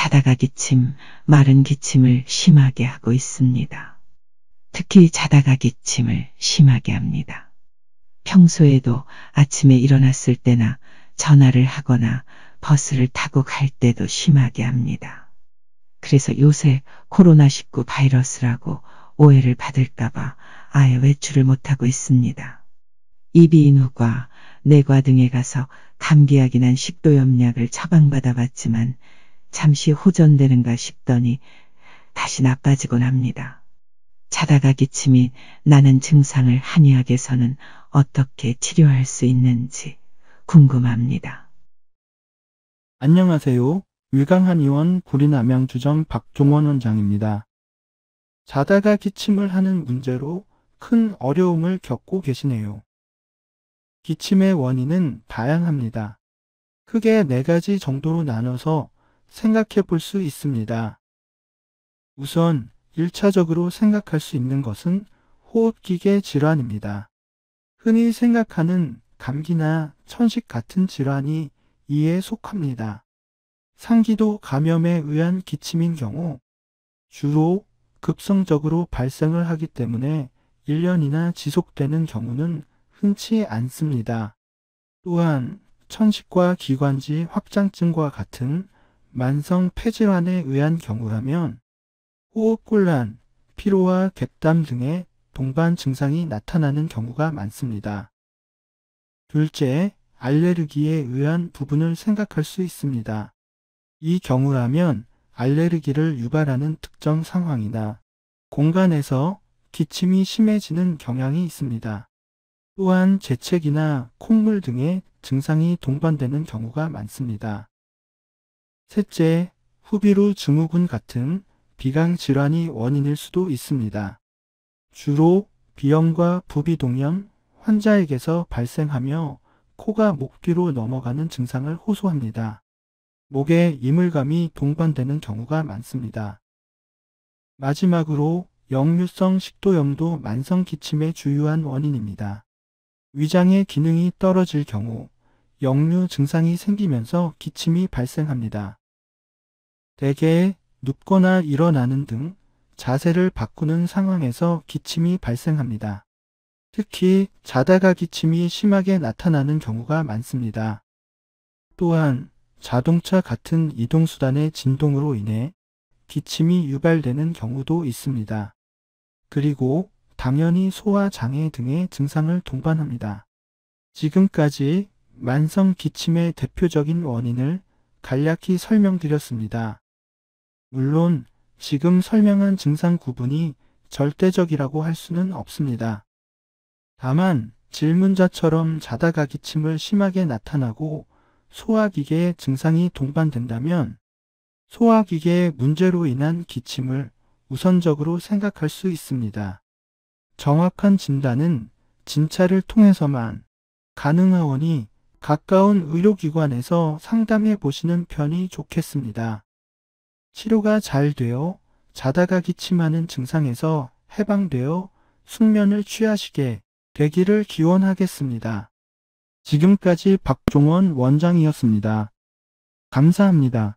자다가 기침, 마른 기침을 심하게 하고 있습니다. 특히 자다가 기침을 심하게 합니다. 평소에도 아침에 일어났을 때나 전화를 하거나 버스를 타고 갈 때도 심하게 합니다. 그래서 요새 코로나19 바이러스라고 오해를 받을까봐 아예 외출을 못하고 있습니다. 이비인후과, 내과 등에 가서 감기약이 난 식도염약을 처방받아 봤지만 잠시 호전되는가 싶더니 다시 나빠지곤 합니다. 자다가 기침이 나는 증상을 한의학에서는 어떻게 치료할 수 있는지 궁금합니다. 안녕하세요. 위강한의원 구리남양주점 박종원 원장입니다. 자다가 기침을 하는 문제로 큰 어려움을 겪고 계시네요. 기침의 원인은 다양합니다. 크게 4가지 정도로 나눠서 생각해 볼 수 있습니다. 우선 1차적으로 생각할 수 있는 것은 호흡기계 질환입니다. 흔히 생각하는 감기나 천식 같은 질환이 이에 속합니다. 상기도 감염에 의한 기침인 경우 주로 급성적으로 발생을 하기 때문에 1년이나 지속되는 경우는 흔치 않습니다. 또한 천식과 기관지 확장증과 같은 만성 폐질환에 의한 경우라면 호흡곤란, 피로와 객담 등의 동반 증상이 나타나는 경우가 많습니다. 둘째, 알레르기에 의한 부분을 생각할 수 있습니다. 이 경우라면 알레르기를 유발하는 특정 상황이나 공간에서 기침이 심해지는 경향이 있습니다. 또한 재채기나 콧물 등의 증상이 동반되는 경우가 많습니다. 셋째, 후비루 증후군 같은 비강 질환이 원인일 수도 있습니다. 주로 비염과 부비동염 환자에게서 발생하며 코가 목 뒤로 넘어가는 증상을 호소합니다. 목에 이물감이 동반되는 경우가 많습니다. 마지막으로 역류성 식도염도 만성 기침의 주요한 원인입니다. 위장의 기능이 떨어질 경우 역류 증상이 생기면서 기침이 발생합니다. 대개 눕거나 일어나는 등 자세를 바꾸는 상황에서 기침이 발생합니다. 특히 자다가 기침이 심하게 나타나는 경우가 많습니다. 또한 자동차 같은 이동수단의 진동으로 인해 기침이 유발되는 경우도 있습니다. 그리고 당연히 소화장애 등의 증상을 동반합니다. 지금까지 만성 기침의 대표적인 원인을 간략히 설명드렸습니다. 물론 지금 설명한 증상 구분이 절대적이라고 할 수는 없습니다. 다만 질문자처럼 자다가 기침을 심하게 나타나고 소화기계에 증상이 동반된다면 소화기계의 문제로 인한 기침을 우선적으로 생각할 수 있습니다. 정확한 진단은 진찰을 통해서만 가능하오니 가까운 의료기관에서 상담해 보시는 편이 좋겠습니다. 치료가 잘 되어 자다가 기침하는 증상에서 해방되어 숙면을 취하시게 되기를 기원하겠습니다. 지금까지 박종원 원장이었습니다. 감사합니다.